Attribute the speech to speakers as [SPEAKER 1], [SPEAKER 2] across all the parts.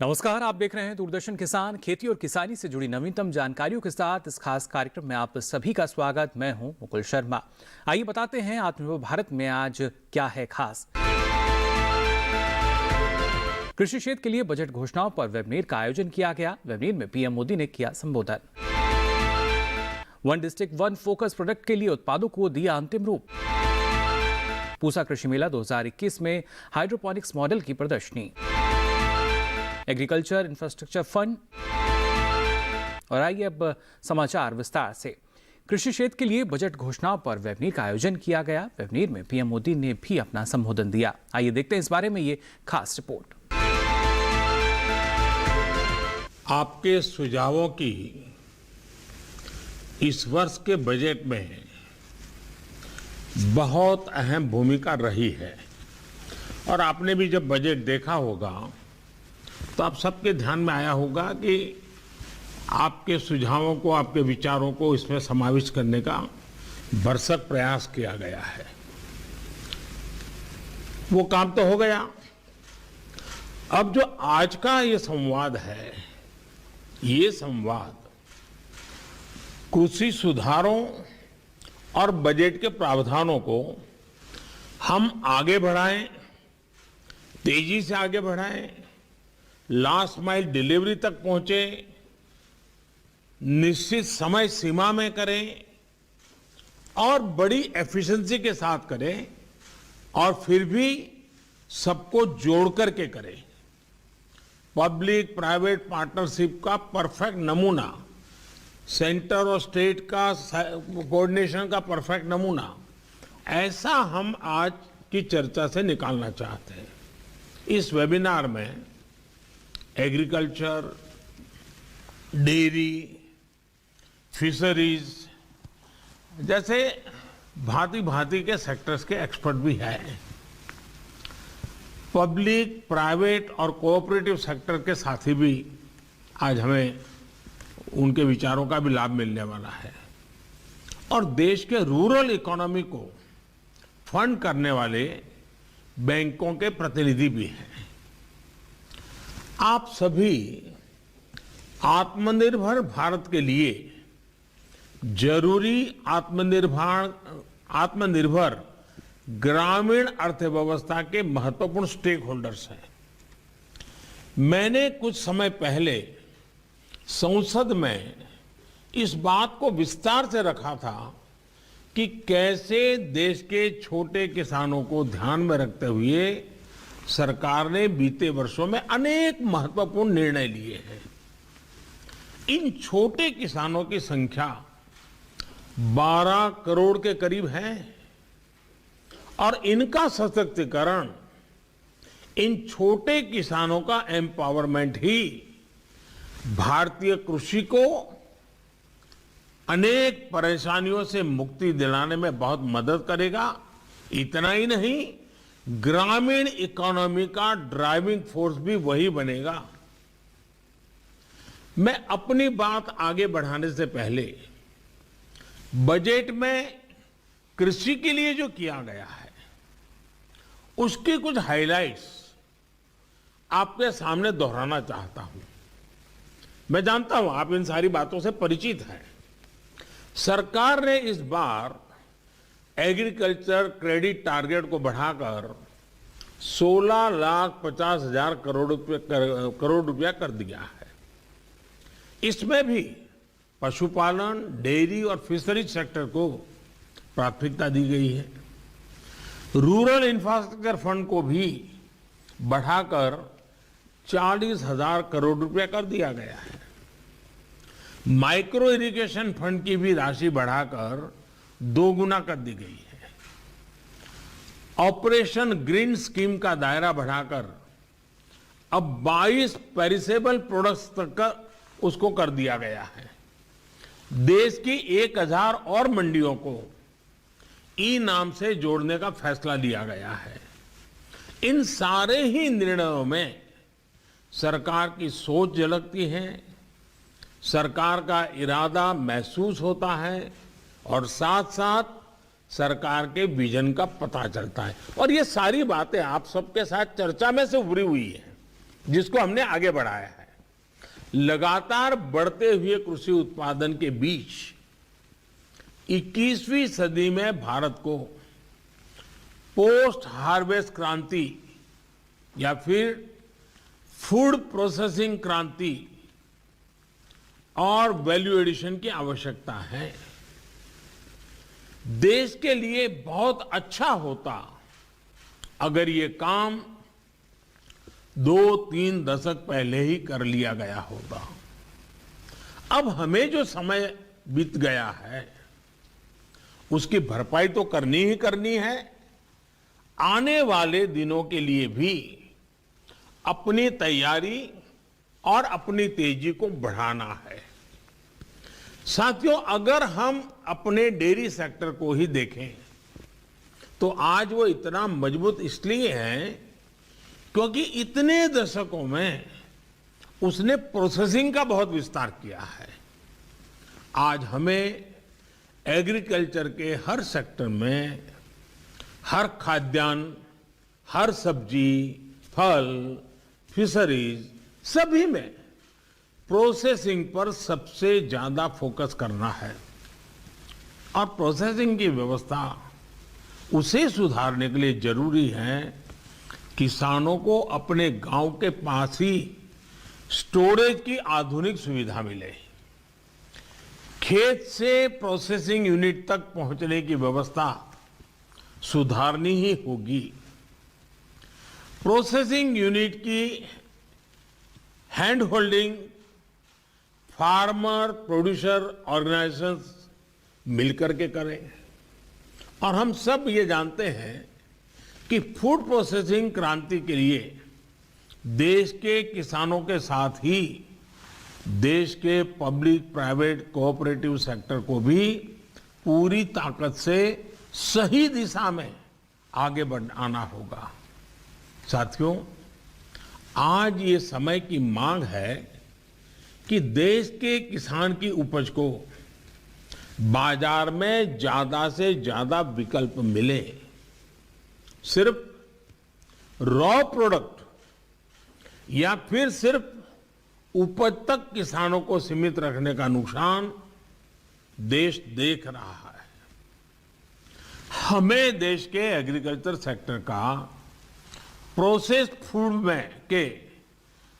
[SPEAKER 1] नमस्कार, आप देख रहे हैं दूरदर्शन किसान। खेती और किसानी से जुड़ी नवीनतम जानकारियों के साथ इस खास कार्यक्रम में आप सभी का स्वागत। मैं हूं मुकुल शर्मा। आइए बताते हैं आत्मनिर्भर भारत में आज क्या है खास। कृषि क्षेत्र के लिए बजट घोषणाओं पर वेबिनार का आयोजन किया गया। वेबिनार में पीएम मोदी ने किया संबोधन। One district one focus product के लिए उत्पादों को दिया अंतिम रूप। पूसा कृषि मेला 2021 में हाइड्रोपोनिक्स मॉडल की प्रदर्शनी। Agriculture infrastructure fund. और आइए अब समाचार विस्तार से। कृषि क्षेत्र के लिए बजट घोषणाओं पर वेबिनार का आयोजन किया गया। वेबिनार में पीएम मोदी ने भी अपना संबोधन दिया। आइए देखते हैं इस बारे में ये खास रिपोर्ट।
[SPEAKER 2] आपके सुझावों की इस वर्ष के बजट में बहुत अहम भूमिका रही है और आपने भी जब बजट देखा होगा तो आप सबके ध्यान में आया होगा कि आपके सुझावों को, आपके विचारों को इसमें समाविष्ट करने का भरसक प्रयास किया गया है। वो काम तो हो गया। अब जो आज का ये संवाद है, ये संवाद कृषि सुधारों और बजट के प्रावधानों को हम आगे बढ़ाएं, तेजी से आगे बढ़ाएं, लास्ट माइल डिलीवरी तक पहुंचे, निश्चित समय सीमा में करें और बड़ी एफिशिएंसी के साथ करें और फिर भी सबको जोड़ करके करें। पब्लिक प्राइवेट पार्टनरशिप का परफेक्ट नमूना, सेंटर और स्टेट का कोऑर्डिनेशन का परफेक्ट नमूना, ऐसा हम आज की चर्चा से निकालना चाहते हैं। इस वेबिनार में एग्रीकल्चर, डेयरी, फिशरीज जैसे भांति भांति के सेक्टर्स के एक्सपर्ट भी हैं। पब्लिक, प्राइवेट और कोऑपरेटिव सेक्टर के साथी भी आज हमें उनके विचारों का भी लाभ मिलने वाला है। और देश के रूरल इकोनॉमी को फंड करने वाले बैंकों के प्रतिनिधि भी हैं। आप सभी आत्मनिर्भर भारत के लिए जरूरी आत्मनिर्भर ग्रामीण अर्थव्यवस्था के महत्वपूर्ण स्टेक होल्डर्स हैं। मैंने कुछ समय पहले संसद में इस बात को विस्तार से रखा था कि कैसे देश के छोटे किसानों को ध्यान में रखते हुए सरकार ने बीते वर्षों में अनेक महत्वपूर्ण निर्णय लिए हैं। इन छोटे किसानों की संख्या 12 करोड़ के करीब है और इनका सशक्तिकरण, इन छोटे किसानों का एम्पावरमेंट ही भारतीय कृषि को अनेक परेशानियों से मुक्ति दिलाने में बहुत मदद करेगा। इतना ही नहीं, ग्रामीण इकोनॉमी का ड्राइविंग फोर्स भी वही बनेगा। मैं अपनी बात आगे बढ़ाने से पहले बजट में कृषि के लिए जो किया गया है उसकी कुछ हाइलाइट्स आपके सामने दोहराना चाहता हूं। मैं जानता हूं आप इन सारी बातों से परिचित हैं। सरकार ने इस बार एग्रीकल्चर क्रेडिट टारगेट को बढ़ाकर 16,50,000 करोड़ रुपया कर दिया है। इसमें भी पशुपालन, डेयरी और फिशरीज सेक्टर को प्राथमिकता दी गई है। रूरल इंफ्रास्ट्रक्चर फंड को भी बढ़ाकर 40,000 करोड़ रुपया कर दिया गया है। माइक्रो इरिगेशन फंड की भी राशि बढ़ाकर 2 गुना कर दी गई है। ऑपरेशन ग्रीन स्कीम का दायरा बढ़ाकर अब 22 पेरिसेबल प्रोडक्ट्स तक का उसको कर दिया गया है। देश की 1000 और मंडियों को ई नाम से जोड़ने का फैसला लिया गया है। इन सारे ही निर्णयों में सरकार की सोच झलकती है, सरकार का इरादा महसूस होता है और साथ साथ सरकार के विजन का पता चलता है। और ये सारी बातें आप सबके साथ चर्चा में से उभरी हुई है। जिसको हमने आगे बढ़ाया है। लगातार बढ़ते हुए कृषि उत्पादन के बीच 21वीं सदी में भारत को पोस्ट हार्वेस्ट क्रांति या फिर फूड प्रोसेसिंग क्रांति और वैल्यू एडिशन की आवश्यकता है। देश के लिए बहुत अच्छा होता अगर ये काम 2-3 दशक पहले ही कर लिया गया होता। अब हमें जो समय बीत गया है उसकी भरपाई तो करनी ही करनी है। आने वाले दिनों के लिए भी अपनी तैयारी और अपनी तेजी को बढ़ाना है। साथियों, अगर हम अपने डेयरी सेक्टर को ही देखें तो आज वो इतना मजबूत इसलिए है क्योंकि इतने दशकों में उसने प्रोसेसिंग का बहुत विस्तार किया है। आज हमें एग्रीकल्चर के हर सेक्टर में, हर खाद्यान्न, हर सब्जी, फल, फिशरीज सभी में प्रोसेसिंग पर सबसे ज्यादा फोकस करना है। और प्रोसेसिंग की व्यवस्था उसे सुधारने के लिए जरूरी है किसानों को अपने गांव के पास ही स्टोरेज की आधुनिक सुविधा मिले। खेत से प्रोसेसिंग यूनिट तक पहुंचने की व्यवस्था सुधारनी ही होगी। प्रोसेसिंग यूनिट की hand holding farmer producer organisations मिलकर के करें। और हम सब ये जानते हैं कि फूड प्रोसेसिंग क्रांति के लिए देश के किसानों के साथ ही देश के पब्लिक प्राइवेट कोऑपरेटिव सेक्टर को भी पूरी ताकत से सही दिशा में आगे बढ़ाना होगा। साथियों, आज ये समय की मांग है कि देश के किसान की उपज को बाजार में ज्यादा से ज्यादा विकल्प मिले। सिर्फ रॉ प्रोडक्ट या फिर सिर्फ उपज तक किसानों को सीमित रखने का नुकसान देश देख रहा है। हमें देश के एग्रीकल्चर सेक्टर का प्रोसेस्ड फूड में के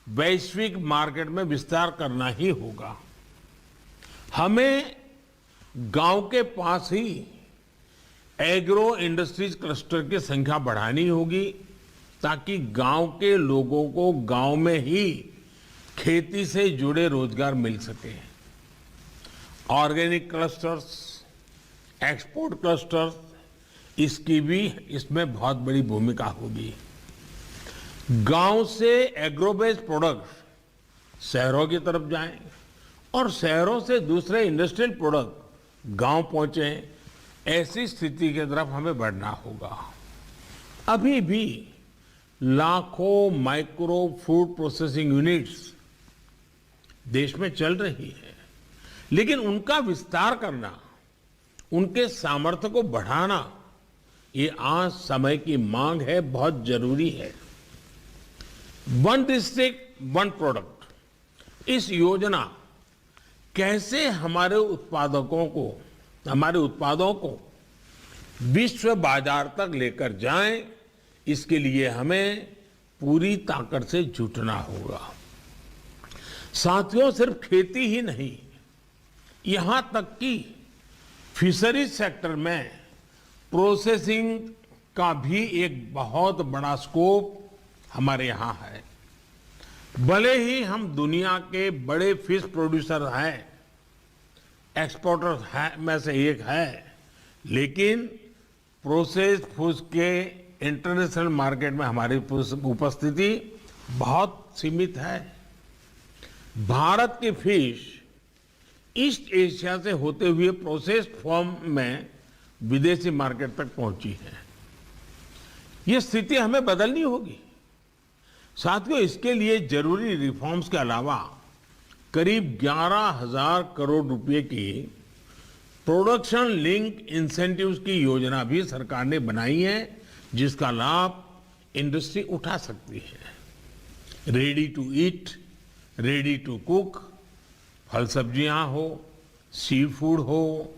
[SPEAKER 2] वैश्विक मार्केट में विस्तार करना ही होगा। हमें गांव के पास ही एग्रो इंडस्ट्रीज क्लस्टर की संख्या बढ़ानी होगी ताकि गांव के लोगों को गांव में ही खेती से जुड़े रोजगार मिल सके। ऑर्गेनिक क्लस्टर्स, एक्सपोर्ट क्लस्टर्स, इसकी भी इसमें बहुत बड़ी भूमिका होगी। गांव से एग्रो बेस्ड प्रोडक्ट शहरों की तरफ जाएं और शहरों से दूसरे इंडस्ट्रियल प्रोडक्ट गांव पहुंचे, ऐसी स्थिति की तरफ हमें बढ़ना होगा। अभी भी लाखों माइक्रो फूड प्रोसेसिंग यूनिट्स देश में चल रही है, लेकिन उनका विस्तार करना, उनके सामर्थ्य को बढ़ाना, ये आज समय की मांग है, बहुत जरूरी है। वन डिस्ट्रिक्ट वन प्रोडक्ट, इस योजना कैसे हमारे उत्पादों को विश्व बाजार तक लेकर जाएं, इसके लिए हमें पूरी ताकत से जुटना होगा। साथियों, सिर्फ खेती ही नहीं, यहां तक कि फिशरीज सेक्टर में प्रोसेसिंग का भी एक बहुत बड़ा स्कोप हमारे यहां है। भले ही हम दुनिया के बड़े फिश प्रोड्यूसर हैं, एक्सपोर्टर हैं में से एक है, लेकिन प्रोसेस्ड फूड के इंटरनेशनल मार्केट में हमारी उपस्थिति बहुत सीमित है। भारत की फिश ईस्ट एशिया से होते हुए प्रोसेस्ड फॉर्म में विदेशी मार्केट तक पहुंची है। ये स्थिति हमें बदलनी होगी। साथियों, इसके लिए जरूरी रिफॉर्म्स के अलावा करीब 11,000 करोड़ रुपए की प्रोडक्शन लिंक इंसेंटिव्स की योजना भी सरकार ने बनाई है, जिसका लाभ इंडस्ट्री उठा सकती है। Ready to eat, ready to cook, फल सब्जियां हो, सी फूड हो,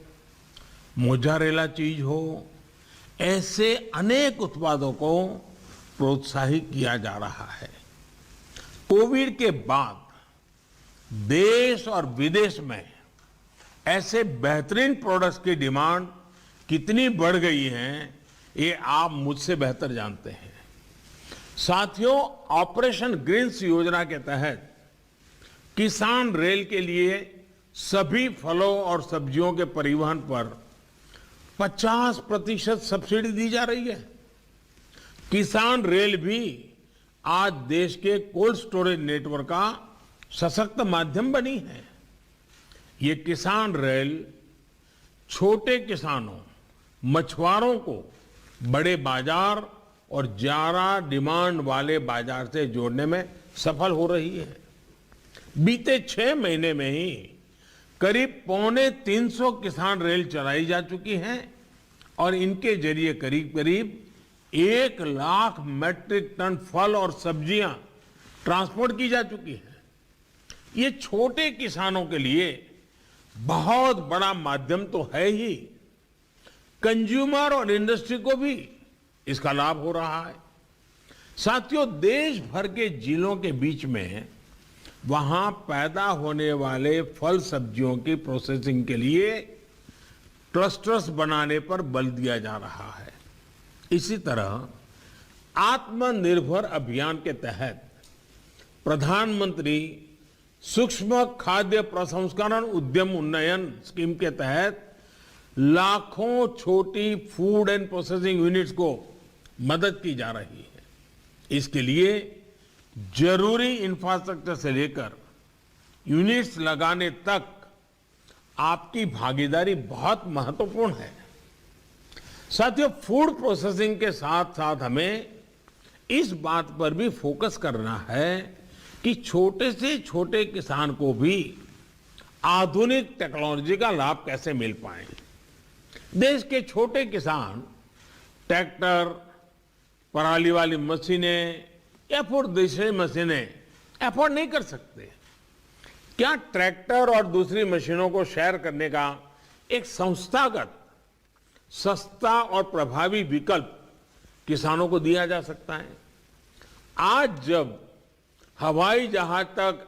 [SPEAKER 2] मोजारेला चीज हो, ऐसे अनेक उत्पादों को प्रोत्साहित किया जा रहा है। कोविड के बाद देश और विदेश में ऐसे बेहतरीन प्रोडक्ट्स की डिमांड कितनी बढ़ गई है, ये आप मुझसे बेहतर जानते हैं। साथियों, ऑपरेशन ग्रीन्स योजना के तहत किसान रेल के लिए सभी फलों और सब्जियों के परिवहन पर 50% सब्सिडी दी जा रही है। किसान रेल भी आज देश के कोल्ड स्टोरेज नेटवर्क का सशक्त माध्यम बनी है। ये किसान रेल छोटे किसानों, मछुआरों को बड़े बाजार और ज्यादा डिमांड वाले बाजार से जोड़ने में सफल हो रही है। बीते 6 महीने में ही करीब 350 किसान रेल चलाई जा चुकी हैं और इनके जरिए करीब 1 लाख मैट्रिक टन फल और सब्जियां ट्रांसपोर्ट की जा चुकी है। ये छोटे किसानों के लिए बहुत बड़ा माध्यम तो है ही, कंज्यूमर और इंडस्ट्री को भी इसका लाभ हो रहा है। साथियों, देश भर के जिलों के बीच में वहां पैदा होने वाले फल सब्जियों की प्रोसेसिंग के लिए क्लस्टर्स बनाने पर बल दिया जा रहा है। इसी तरह आत्मनिर्भर अभियान के तहत प्रधानमंत्री सूक्ष्म खाद्य प्रसंस्करण उद्यम उन्नयन स्कीम के तहत लाखों छोटी फूड एंड प्रोसेसिंग यूनिट्स को मदद की जा रही है। इसके लिए जरूरी इंफ्रास्ट्रक्चर से लेकर यूनिट्स लगाने तक आपकी भागीदारी बहुत महत्वपूर्ण है। साथियों, फूड प्रोसेसिंग के साथ साथ हमें इस बात पर भी फोकस करना है कि छोटे से छोटे किसान को भी आधुनिक टेक्नोलॉजी का लाभ कैसे मिल पाए। देश के छोटे किसान ट्रैक्टर, पराली वाली मशीनें या फिर दूसरी मशीनें अफोर्ड नहीं कर सकते। क्या ट्रैक्टर और दूसरी मशीनों को शेयर करने का एक संस्थागत सस्ता और प्रभावी विकल्प किसानों को दिया जा सकता है? आज जब हवाई जहाज तक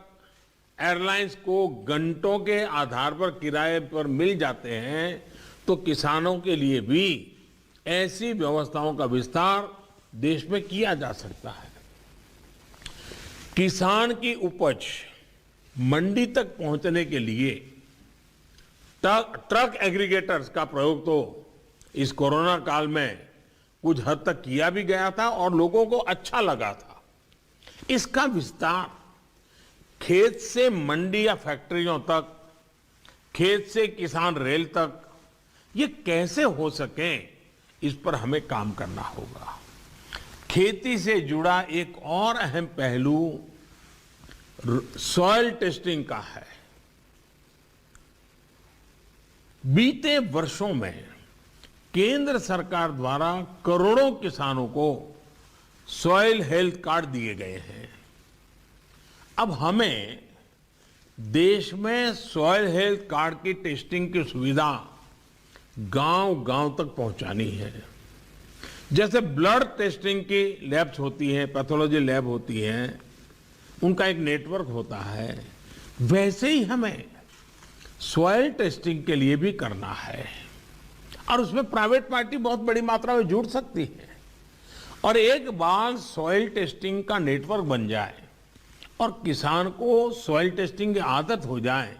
[SPEAKER 2] एयरलाइंस को घंटों के आधार पर किराए पर मिल जाते हैं, तो किसानों के लिए भी ऐसी व्यवस्थाओं का विस्तार देश में किया जा सकता है। किसान की उपज मंडी तक पहुंचने के लिए ट्रक एग्रीगेटर्स का प्रयोग तो इस कोरोना काल में कुछ हद तक किया भी गया था और लोगों को अच्छा लगा था। इसका विस्तार खेत से मंडी या फैक्ट्रियों तक, खेत से किसान रेल तक, ये कैसे हो सके, इस पर हमें काम करना होगा। खेती से जुड़ा एक और अहम पहलू सॉइल टेस्टिंग का है। बीते वर्षों में केंद्र सरकार द्वारा करोड़ों किसानों को सॉइल हेल्थ कार्ड दिए गए हैं। अब हमें देश में सॉइल हेल्थ कार्ड की टेस्टिंग की सुविधा गांव-गांव तक पहुंचानी है। जैसे ब्लड टेस्टिंग की लैब्स होती हैं, पैथोलॉजी लैब होती हैं, उनका एक नेटवर्क होता है, वैसे ही हमें सॉइल टेस्टिंग के लिए भी करना है। और उसमें प्राइवेट पार्टी बहुत बड़ी मात्रा में जुड़ सकती है। और एक बार सॉइल टेस्टिंग का नेटवर्क बन जाए और किसान को सॉइल टेस्टिंग की आदत हो जाए,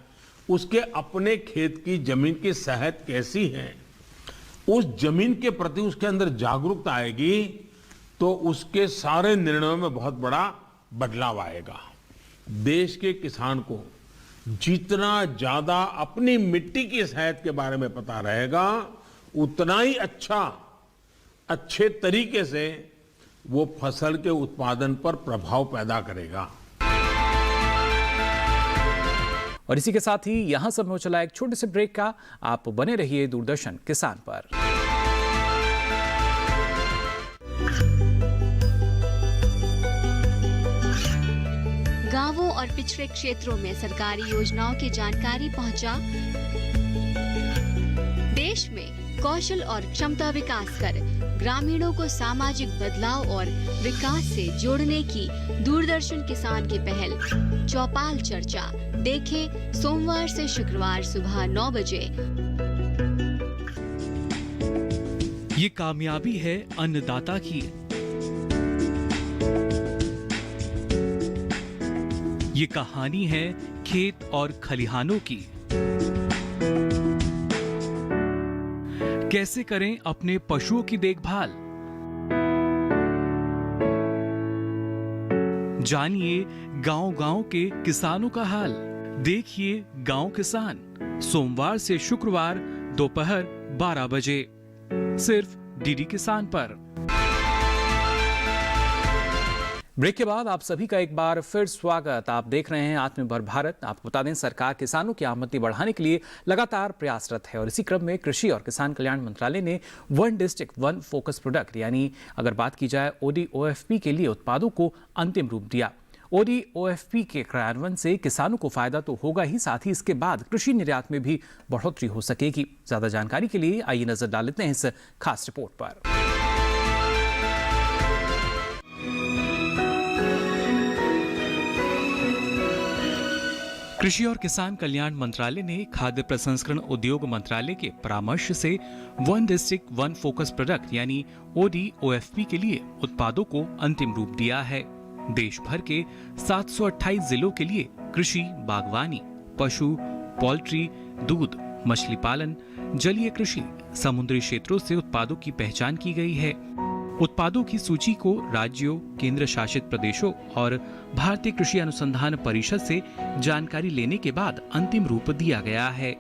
[SPEAKER 2] उसके अपने खेत की जमीन की सेहत कैसी है, उस जमीन के प्रति उसके अंदर जागरूकता आएगी, तो उसके सारे निर्णयों में बहुत बड़ा बदलाव आएगा। देश के किसान को जितना ज्यादा अपनी मिट्टी की सेहत के बारे में पता रहेगा, उतना ही अच्छे तरीके से वो फसल के उत्पादन पर प्रभाव पैदा करेगा।
[SPEAKER 1] और इसी के साथ ही यहां समय हो चला एक छोटे से ब्रेक का। आप बने रहिए दूरदर्शन किसान पर।
[SPEAKER 3] गांवों और पिछड़े क्षेत्रों में सरकारी योजनाओं की जानकारी पहुंचा। देश में कौशल और क्षमता विकास कर ग्रामीणों को सामाजिक बदलाव और विकास से जोड़ने की दूरदर्शन किसान की पहल चौपाल चर्चा देखें सोमवार से शुक्रवार सुबह 9 बजे।
[SPEAKER 1] ये कामयाबी है अन्नदाता की। ये कहानी है खेत और खलिहानों की। कैसे करें अपने पशुओं की देखभाल, जानिए गांव-गांव के किसानों का हाल। देखिए गांव किसान सोमवार से शुक्रवार दोपहर 12 बजे सिर्फ डीडी किसान पर। ब्रेक के बाद आप सभी का एक बार फिर स्वागत। आप देख रहे हैं आत्मनिर्भर भारत। आपको बता दें, सरकार किसानों की आमदनी बढ़ाने के लिए लगातार प्रयासरत है और इसी क्रम में कृषि और किसान कल्याण मंत्रालय ने one district one focus product यानी अगर बात की जाए ODOFP के लिए उत्पादों को अंतिम रूप दिया। ODOFP के क्रियान्वयन से किसानों को फायदा तो होगा ही, साथ ही इसके बाद कृषि निर्यात में भी बढ़ोतरी हो सकेगी। ज्यादा जानकारी के लिए आइए नजर डाल लेते हैं इस खास रिपोर्ट पर। कृषि और किसान कल्याण मंत्रालय ने खाद्य प्रसंस्करण उद्योग मंत्रालय के परामर्श से one district one focus product यानी ODOFP के लिए उत्पादों को अंतिम रूप दिया है। देश भर के 728 जिलों के लिए कृषि, बागवानी, पशु, पोल्ट्री, दूध, मछली पालन, जलीय कृषि, समुद्री क्षेत्रों से उत्पादों की पहचान की गई है। उत्पादों की सूची को राज्यों, केंद्र शासित प्रदेशों और भारतीय कृषि अनुसंधान परिषद से जानकारी लेने के बाद अंतिम रूप दिया गया है।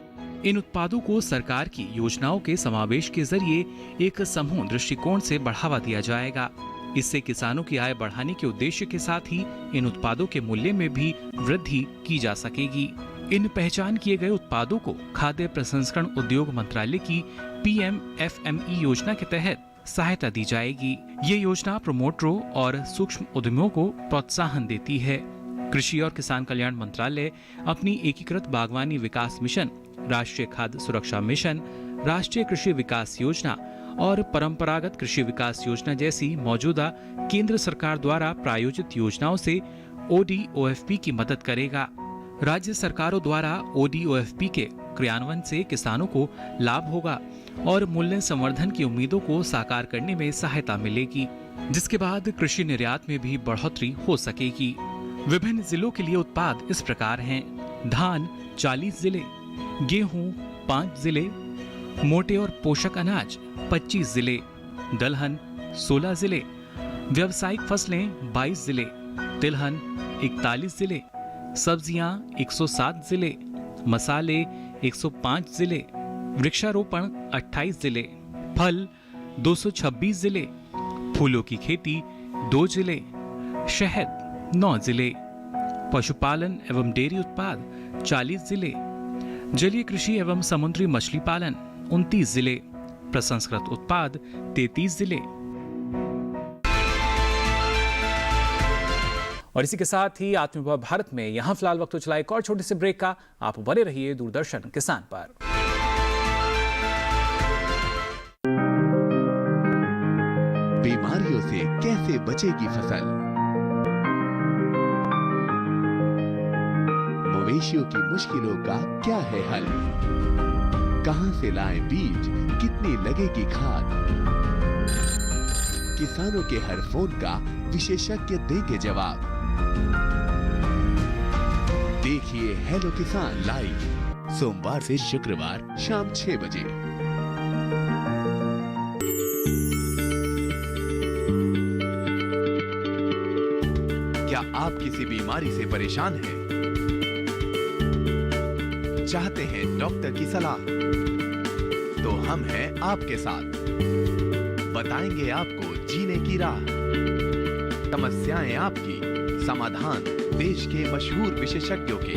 [SPEAKER 1] इन उत्पादों को सरकार की योजनाओं के समावेश के जरिए एक समूह दृष्टिकोण से बढ़ावा दिया जाएगा। इससे किसानों की आय बढ़ाने के उद्देश्य के साथ ही इन उत्पादों के मूल्य में भी वृद्धि की जा सकेगी। इन पहचान किए गए उत्पादों को खाद्य प्रसंस्करण उद्योग मंत्रालय की PMFME योजना के तहत सहायता दी जाएगी। ये योजना प्रमोटरों और सूक्ष्म उद्यमियों को प्रोत्साहन देती है। कृषि और किसान कल्याण मंत्रालय अपनी एकीकृत बागवानी विकास मिशन, राष्ट्रीय खाद्य सुरक्षा मिशन, राष्ट्रीय कृषि विकास योजना और परंपरागत कृषि विकास योजना जैसी मौजूदा केंद्र सरकार द्वारा प्रायोजित योजनाओं से ODOFP की मदद करेगा। राज्य सरकारों द्वारा ODOFP के क्रियान्वयन से किसानों को लाभ होगा और मूल्य संवर्धन की उम्मीदों को साकार करने में सहायता मिलेगी, जिसके बाद कृषि निर्यात में भी बढ़ोतरी हो सकेगी। विभिन्न जिलों के लिए उत्पाद इस प्रकार हैं: धान 40 जिले, गेहूं 5 जिले, मोटे और पोषक अनाज 25 जिले, दलहन 16 जिले, व्यावसायिक फसलें 22 जिले, तिलहन 41 जिले, सब्जियां 107 जिले, मसाले 105 जिले, वृक्षारोपण 28 जिले, फल 226 जिले, फूलों की खेती 2 जिले, शहद 9 जिले, पशुपालन एवं डेयरी उत्पाद 40 जिले, जलीय कृषि एवं समुद्री मछली पालन 29 जिले, प्रसंस्कृत उत्पाद 33 जिले। और इसी के साथ ही आत्मनिर्भर भारत में यहाँ फिलहाल वक्त तो चला एक और छोटे से ब्रेक का। आप बने रहिए दूरदर्शन किसान पर।
[SPEAKER 4] बीमारियों से कैसे बचेगी फसल? मवेशियों की मुश्किलों का क्या है हल? कहां से लाएं बीज, कितनी लगेगी खाद? किसानों के हर फोन का विशेषज्ञ देंगे जवाब। देखिए हेलो किसान लाइव सोमवार से शुक्रवार शाम 6 बजे। क्या आप किसी बीमारी से परेशान हैं? चाहते हैं डॉक्टर की सलाह? तो हम हैं आपके साथ। बताएंगे आपको जीने की राह। समस्याएं आपकी, समाधान देश के मशहूर विशेषज्ञों के।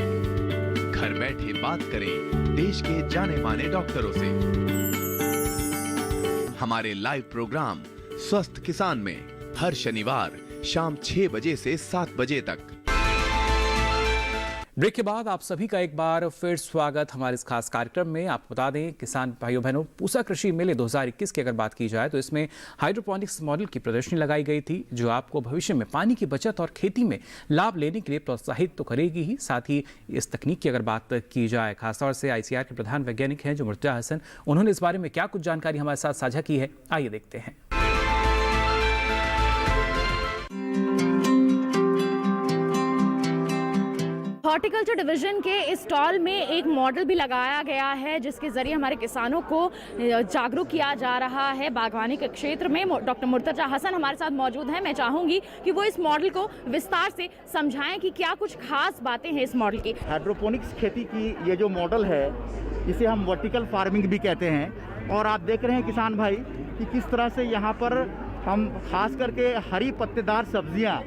[SPEAKER 4] घर बैठे बात करें देश के जाने माने डॉक्टरों से। हमारे लाइव प्रोग्राम स्वस्थ किसान में हर शनिवार शाम 6 बजे से 7 बजे तक।
[SPEAKER 1] ब्रेक के बाद आप सभी का एक बार फिर स्वागत हमारे इस खास कार्यक्रम में। आपको बता दें, किसान भाइयों बहनों, पूसा कृषि मेले 2021 की अगर बात की जाए तो इसमें हाइड्रोपोनिक्स मॉडल की प्रदर्शनी लगाई गई थी, जो आपको भविष्य में पानी की बचत और खेती में लाभ लेने के लिए प्रोत्साहित तो करेगी ही, साथ ही इस तकनीक की अगर बात की जाए, खासतौर से ICAR के प्रधान वैज्ञानिक हैं जो मुर्तजा हसन, उन्होंने इस बारे में क्या कुछ जानकारी हमारे साथ साझा की है, आइए देखते हैं।
[SPEAKER 5] हॉर्टिकल्चर डिवीजन के इस स्टॉल में एक मॉडल भी लगाया गया है, जिसके जरिए हमारे किसानों को जागरूक किया जा रहा है बागवानी के क्षेत्र में। डॉक्टर मुर्तजा हसन हमारे साथ मौजूद हैं। मैं चाहूंगी कि वो इस मॉडल को विस्तार से समझाएं कि क्या कुछ खास बातें हैं इस मॉडल की।
[SPEAKER 6] हाइड्रोपोनिक्स खेती की ये जो मॉडल है, इसे हम वर्टिकल फार्मिंग भी कहते हैं। और आप देख रहे हैं किसान भाई कि किस तरह से यहाँ पर हम खास करके हरी पत्तेदार सब्जियाँ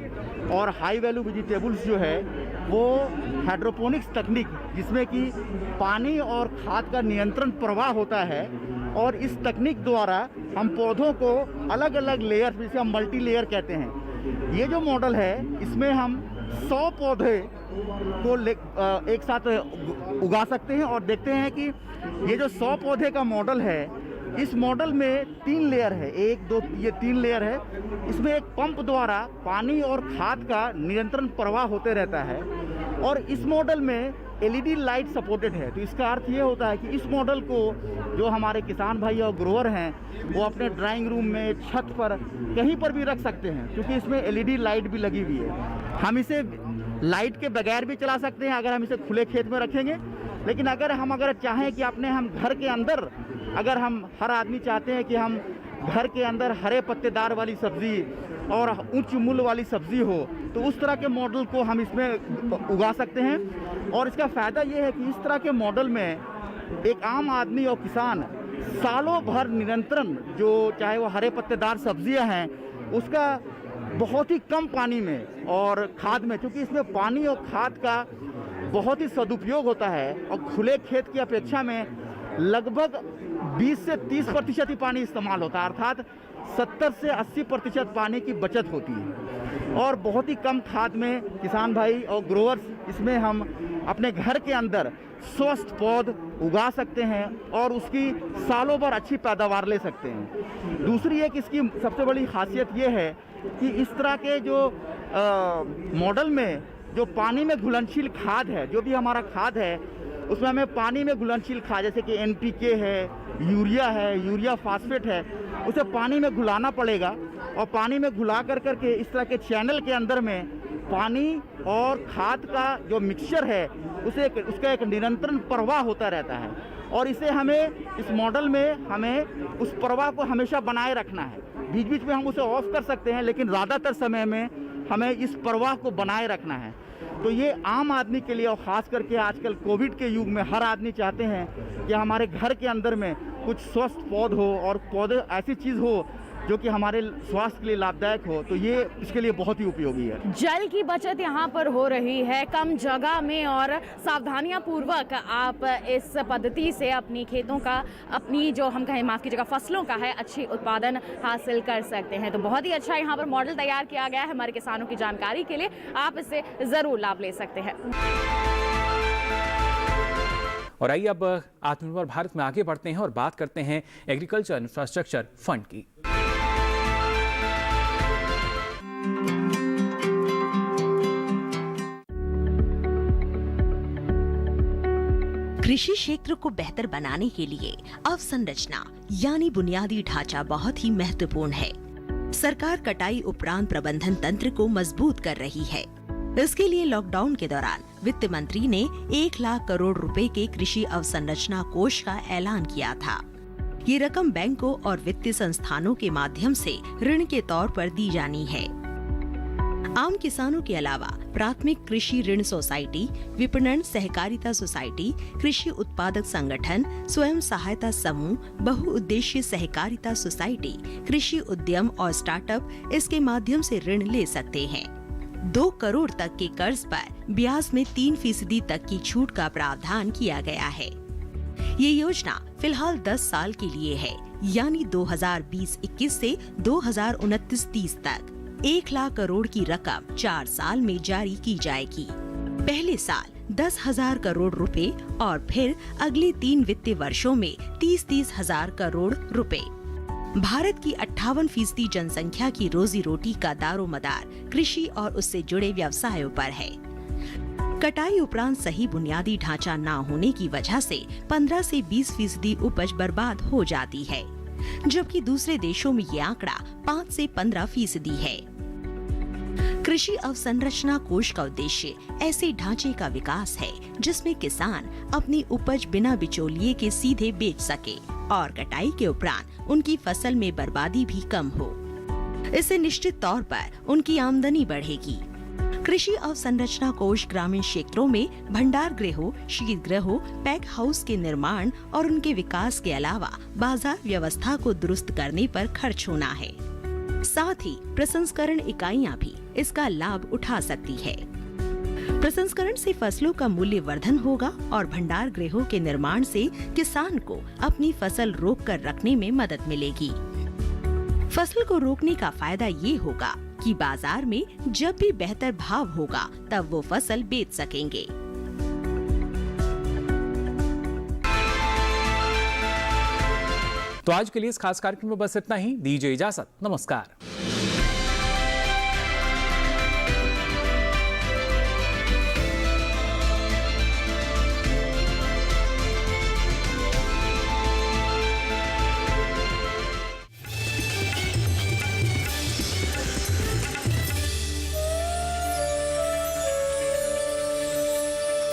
[SPEAKER 6] और हाई वैल्यू वेजिटेबल्स जो है वो हाइड्रोपोनिक्स तकनीक, जिसमें कि पानी और खाद का नियंत्रण प्रवाह होता है, और इस तकनीक द्वारा हम पौधों को अलग अलग लेयर, जिसे हम मल्टी लेयर कहते हैं। ये जो मॉडल है, इसमें हम 100 पौधे को एक साथ उगा सकते हैं। और देखते हैं कि ये जो 100 पौधे का मॉडल है, इस मॉडल में 3 लेयर है, 1 2 ये 3 लेयर है। इसमें एक पंप द्वारा पानी और खाद का निरंतर प्रवाह होते रहता है, और इस मॉडल में LED लाइट सपोर्टेड है। तो इसका अर्थ ये होता है कि इस मॉडल को जो हमारे किसान भाई और ग्रोअर हैं, वो अपने ड्राइंग रूम में, छत पर, कहीं पर भी रख सकते हैं, क्योंकि इसमें LED लाइट भी लगी हुई है। हम इसे लाइट के बगैर भी चला सकते हैं अगर हम इसे खुले खेत में रखेंगे। लेकिन अगर चाहें कि अपने हम घर के अंदर, अगर हम हर आदमी चाहते हैं कि हम घर के अंदर हरे पत्तेदार वाली सब्जी और उच्च मूल्य वाली सब्जी हो, तो उस तरह के मॉडल को हम इसमें उगा सकते हैं। और इसका फ़ायदा ये है कि इस तरह के मॉडल में एक आम आदमी और किसान सालों भर निरंतरन, जो चाहे वो हरे पत्तेदार सब्जियां हैं, उसका बहुत ही कम पानी में और खाद में, क्योंकि इसमें पानी और खाद का बहुत ही सदुपयोग होता है, और खुले खेत की अपेक्षा में लगभग 20 से 30% ही पानी इस्तेमाल होता है, अर्थात 70 से 80% पानी की बचत होती है। और बहुत ही कम खाद में किसान भाई और ग्रोअर्स, इसमें हम अपने घर के अंदर स्वस्थ पौध उगा सकते हैं और उसकी सालों भर अच्छी पैदावार ले सकते हैं। दूसरी एक इसकी सबसे बड़ी खासियत ये है कि इस तरह के जो मॉडल में जो पानी में घुलनशील खाद है, जो भी हमारा खाद है, उसमें हमें पानी में घुलनशील खाद, जैसे कि NPK है, यूरिया फास्फेट है, उसे पानी में घुलाना पड़ेगा। और पानी में घुला करके इस तरह के चैनल के अंदर में पानी और खाद का जो मिक्सचर है, उसका एक निरंतर प्रवाह होता रहता है। और इसे हमें, इस मॉडल में हमें उस प्रवाह को हमेशा बनाए रखना है। बीच बीच में हम उसे ऑफ कर सकते हैं, लेकिन ज़्यादातर समय में हमें इस प्रवाह को बनाए रखना है। तो ये आम आदमी के लिए, और ख़ास करके आजकल कोविड के युग में हर आदमी चाहते हैं कि हमारे घर के अंदर में कुछ स्वस्थ पौध हो, और पौधे ऐसी चीज़ हो जो कि हमारे स्वास्थ्य के लिए लाभदायक हो, तो ये इसके लिए बहुत ही उपयोगी है।
[SPEAKER 5] जल की बचत यहाँ पर हो रही है कम जगह में, और सावधानियां पूर्वक आप इस पद्धति से अपनी खेतों का, अपनी जो हम कहें, माफ कीजिएगा, फसलों का है, अच्छी उत्पादन हासिल कर सकते हैं। तो बहुत ही अच्छा यहाँ पर मॉडल तैयार किया गया है हमारे किसानों की जानकारी के लिए। आप इससे ज़रूर लाभ ले सकते हैं।
[SPEAKER 1] और आइए अब आत्मनिर्भर भारत में आगे बढ़ते हैं और बात करते हैं एग्रीकल्चर इंफ्रास्ट्रक्चर फंड की।
[SPEAKER 7] कृषि क्षेत्र को बेहतर बनाने के लिए अवसंरचना यानी बुनियादी ढांचा बहुत ही महत्वपूर्ण है। सरकार कटाई उपरांत प्रबंधन तंत्र को मजबूत कर रही है। इसके लिए लॉकडाउन के दौरान वित्त मंत्री ने 1 लाख करोड़ रुपए के कृषि अवसंरचना कोष का ऐलान किया था। ये रकम बैंकों और वित्तीय संस्थानों के माध्यम से ऋण के तौर पर दी जानी है। आम किसानों के अलावा प्राथमिक कृषि ऋण सोसाइटी, विपणन सहकारिता सोसाइटी, कृषि उत्पादक संगठन, स्वयं सहायता समूह, बहुउद्देशीय सहकारिता सोसाइटी, कृषि उद्यम और स्टार्टअप इसके माध्यम से ऋण ले सकते हैं। 2 करोड़ तक के कर्ज पर ब्याज में 3% तक की छूट का प्रावधान किया गया है। ये योजना फिलहाल 10 साल के लिए है, यानी 2020-21 से 2029-30 तक 1 लाख करोड़ की रकम 4 साल में जारी की जाएगी। पहले साल 10,000 करोड़ रुपए और फिर अगले 3 वित्तीय वर्षों में 30-30 हजार करोड़ रुपए। भारत की 58% जनसंख्या की रोजी रोटी का दारोमदार कृषि और उससे जुड़े व्यवसायों पर है। कटाई उपरांत सही बुनियादी ढांचा न होने की वजह से 15 से 20% उपज बर्बाद हो जाती है, जबकि दूसरे देशों में ये आंकड़ा 5 से 15% है। कृषि अवसंरचना कोष का उद्देश्य ऐसे ढांचे का विकास है जिसमें किसान अपनी उपज बिना बिचौलिए के सीधे बेच सके और कटाई के उपरांत उनकी फसल में बर्बादी भी कम हो। इससे निश्चित तौर पर उनकी आमदनी बढ़ेगी। कृषि अवसंरचना कोष ग्रामीण क्षेत्रों में भंडार गृहों, शीतगृहों, पैक हाउस के निर्माण और उनके विकास के अलावा बाजार व्यवस्था को दुरुस्त करने पर खर्च होना है। साथ ही प्रसंस्करण इकाइयां भी इसका लाभ उठा सकती है। प्रसंस्करण से फसलों का मूल्य वर्धन होगा और भंडार गृहों के निर्माण से किसान को अपनी फसल रोक कर रखने में मदद मिलेगी। फसल को रोकने का फायदा ये होगा कि बाजार में जब भी बेहतर भाव होगा तब वो फसल बेच सकेंगे।
[SPEAKER 1] तो आज के लिए इस खास कार्यक्रम में बस इतना ही। दीजिए इजाजत। नमस्कार।